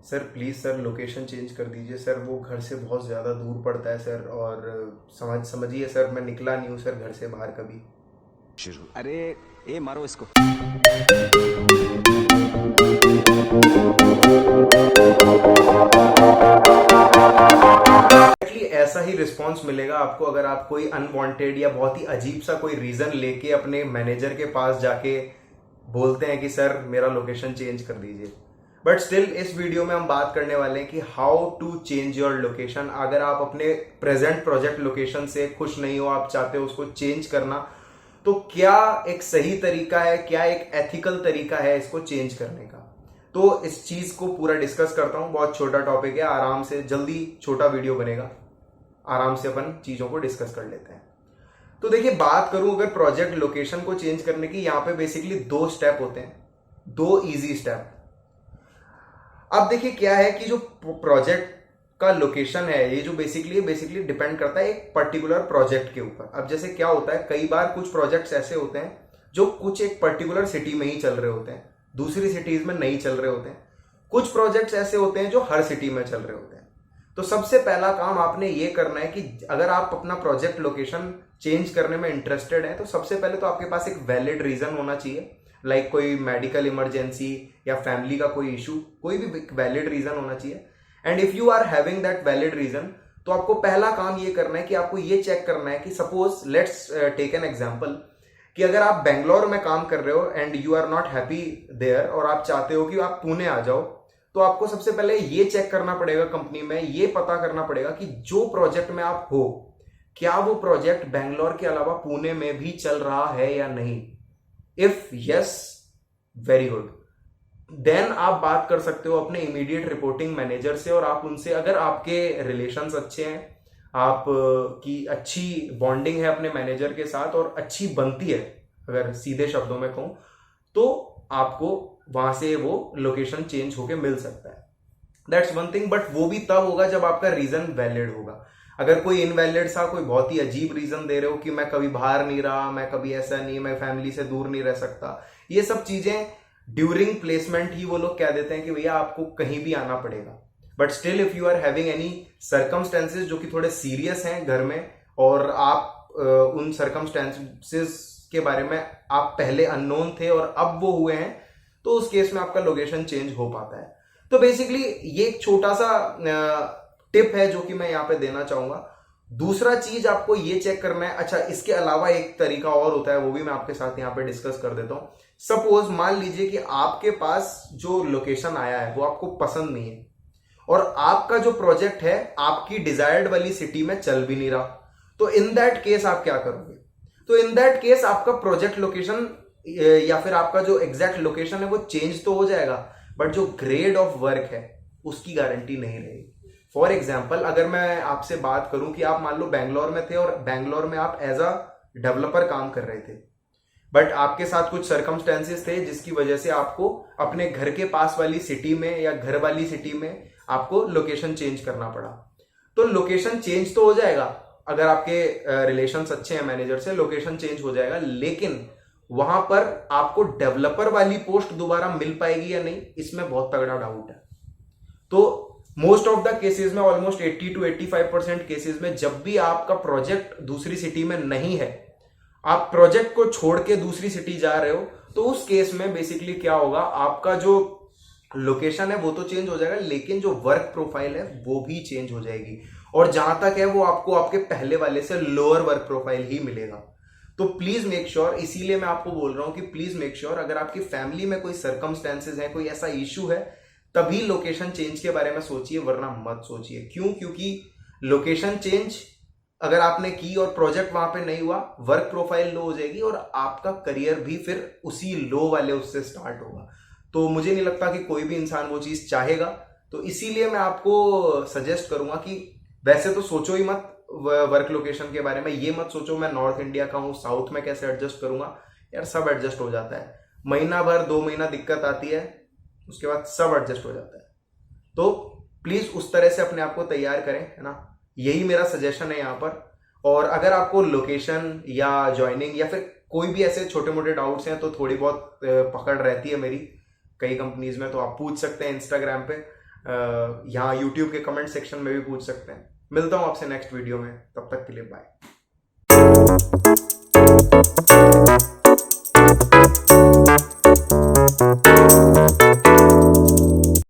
Sir please sir location change कर दीजिए sir, वो घर से बहुत ज़्यादा दूर पड़ता है सर। और समझिए सर, मैं निकला नहीं हूँ सर घर से बाहर कभी। शुरू। अरे ए मारो इसको। एक्चुअली ऐसा ही रिस्पॉन्स मिलेगा आपको अगर आप कोई अनवांटेड या बहुत ही अजीब सा कोई रीज़न लेके अपने मैनेजर के पास जाके बोलते हैं कि सर मेरा लोकेशन चेंज कर दीजिए। बट स्टिल इस वीडियो में हम बात करने वाले हैं कि how to change your location. अगर आप अपने प्रेजेंट प्रोजेक्ट लोकेशन से खुश नहीं हो, आप चाहते हो उसको चेंज करना, तो क्या एक सही तरीका है, क्या एक एथिकल तरीका है इसको चेंज करने का। तो इस चीज को पूरा डिस्कस करता हूं। बहुत छोटा टॉपिक है, आराम से जल्दी छोटा वीडियो बनेगा, आराम से अपन चीजों को डिस्कस कर लेते हैं। तो देखिए, बात करूं अगर प्रोजेक्ट लोकेशन को चेंज करने की, यहां पे बेसिकली 2 स्टेप होते हैं, 2 इजी स्टेप। अब देखिए क्या है कि जो प्रोजेक्ट का लोकेशन है, ये जो बेसिकली डिपेंड करता है एक पर्टिकुलर प्रोजेक्ट के ऊपर। अब जैसे क्या होता है, कई बार कुछ प्रोजेक्ट्स ऐसे होते हैं जो कुछ एक पर्टिकुलर सिटी में ही चल रहे होते हैं, दूसरी सिटीज में नहीं चल रहे होते हैं। कुछ प्रोजेक्ट्स ऐसे होते हैं जो हर सिटी में चल रहे होते हैं। तो सबसे पहला काम आपने ये करना है कि अगर आप अपना प्रोजेक्ट लोकेशन चेंज करने में इंटरेस्टेड है, तो सबसे पहले तो आपके पास एक वैलिड रीजन होना चाहिए। लाइक कोई मेडिकल इमरजेंसी या फैमिली का कोई इशू, कोई भी वैलिड रीजन होना चाहिए। And if you are having that valid reason, तो आपको पहला काम ये करना है कि आपको ये चेक करना है कि suppose let's take an example कि अगर आप बेंगलोर में काम कर रहे हो and you are not happy there और आप चाहते हो कि आप पुणे आ जाओ, तो आपको सबसे पहले ये चेक करना पड़ेगा, कंपनी में ये पता करना पड़ेगा कि जो प्रोजेक्ट में आप हो, क्या वो प्रोजेक्ट बेंगलोर के अलावा पुणे में भी चल रहा है या नहीं। If yes, very good, then आप बात कर सकते हो अपने इमीडिएट रिपोर्टिंग मैनेजर से, और आप उनसे, अगर आपके रिलेशंस अच्छे हैं, आप की अच्छी बॉन्डिंग है अपने मैनेजर के साथ और अच्छी बनती है, अगर सीधे शब्दों में कहूं, तो आपको वहां से वो लोकेशन चेंज होके मिल सकता है। That's one thing. बट वो भी तब होगा जब आपका रीजन वैलिड होगा। अगर कोई इनवैलिड सा, कोई बहुत ही अजीब रीजन दे रहे हो कि मैं कभी बाहर नहीं रहा, मैं कभी ऐसा नहीं, मैं फैमिली से दूर नहीं रह सकता, ये सब चीजें ड्यूरिंग प्लेसमेंट ही वो लोग कह देते हैं कि भैया आपको कहीं भी आना पड़ेगा। But still if you are having any circumstances जो कि थोड़े सीरियस हैं घर में, और आप उन सर्कमस्टेंसेस के बारे में आप पहले अननोन थे और अब वो हुए हैं, तो उस केस में आपका लोकेशन चेंज हो पाता है। तो बेसिकली ये एक छोटा सा टिप है जो कि मैं यहाँ पे देना चाहूंगा। दूसरा चीज आपको ये चेक करना है, अच्छा इसके अलावा एक तरीका और होता है, वो भी मैं आपके साथ यहाँ पे डिस्कस कर देता हूं। सपोज मान लीजिए कि आपके पास जो लोकेशन आया है वो आपको पसंद नहीं है, और आपका जो प्रोजेक्ट है आपकी डिजायर्ड वाली सिटी में चल भी नहीं रहा, तो इन दैट केस आप क्या करोगे। तो इन दैट केस आपका प्रोजेक्ट लोकेशन या फिर आपका जो एग्जैक्ट लोकेशन है वो चेंज तो हो जाएगा, बट जो ग्रेड ऑफ वर्क है उसकी गारंटी नहीं रहेगी। फॉर एग्जाम्पल, अगर मैं आपसे बात करूं कि आप मान लो बैंगलोर में थे और बैंगलोर में आप एज अ डेवलपर काम कर रहे थे, बट आपके साथ कुछ सर्कमस्टेंसेस थे जिसकी वजह से आपको अपने घर के पास वाली सिटी में या घर वाली सिटी में आपको लोकेशन चेंज करना पड़ा। तो लोकेशन चेंज तो हो जाएगा, अगर आपके रिलेशंस अच्छे हैं मैनेजर से, लोकेशन चेंज हो जाएगा, लेकिन वहां पर आपको डेवलपर वाली पोस्ट दोबारा मिल पाएगी या नहीं, इसमें बहुत तगड़ा डाउट है। तो मोस्ट ऑफ द केसेस में, ऑलमोस्ट 80 to 85% केसेस में, जब भी आपका प्रोजेक्ट दूसरी सिटी में नहीं है, आप प्रोजेक्ट को छोड़ के दूसरी सिटी जा रहे हो, तो उस केस में बेसिकली क्या होगा, आपका जो लोकेशन है वो तो चेंज हो जाएगा, लेकिन जो वर्क प्रोफाइल है वो भी चेंज हो जाएगी, और जहां तक है वो आपको आपके पहले वाले से लोअर वर्क प्रोफाइल ही मिलेगा। तो प्लीज मेक श्योर, इसीलिए मैं आपको बोल रहा हूं कि प्लीज मेक श्योर, अगर आपकी फैमिली में कोई सर्कमस्टेंसेज है, कोई ऐसा इशू है, तभी लोकेशन चेंज के बारे में सोचिए, वरना मत सोचिए। क्यों? क्योंकि लोकेशन चेंज अगर आपने की और प्रोजेक्ट वहां पे नहीं हुआ, वर्क प्रोफाइल लो हो जाएगी और आपका करियर भी फिर उसी लो वाले उससे स्टार्ट होगा। तो मुझे नहीं लगता कि कोई भी इंसान वो चीज चाहेगा। तो इसीलिए मैं आपको सजेस्ट करूंगा कि वैसे तो सोचो ही मत वर्क लोकेशन के बारे में, ये मत सोचो मैं नॉर्थ इंडिया का हूं, साउथ में कैसे एडजस्ट करूंगा। यार सब एडजस्ट हो जाता है, महीना भर 2 महीना दिक्कत आती है, उसके बाद सब एडजस्ट हो जाता है। तो प्लीज उस तरह से अपने आप को तैयार करें, है ना, यही मेरा सजेशन है यहाँ पर। और अगर आपको लोकेशन या ज्वाइनिंग या फिर कोई भी ऐसे छोटे मोटे डाउट्स हैं, तो थोड़ी बहुत पकड़ रहती है मेरी कई कंपनीज में, तो आप पूछ सकते हैं इंस्टाग्राम पे। यहाँ यूट्यूब के कमेंट सेक्शन में भी पूछ सकते हैं। मिलता हूँ आपसे नेक्स्ट वीडियो में, तब तक के लिए बाय।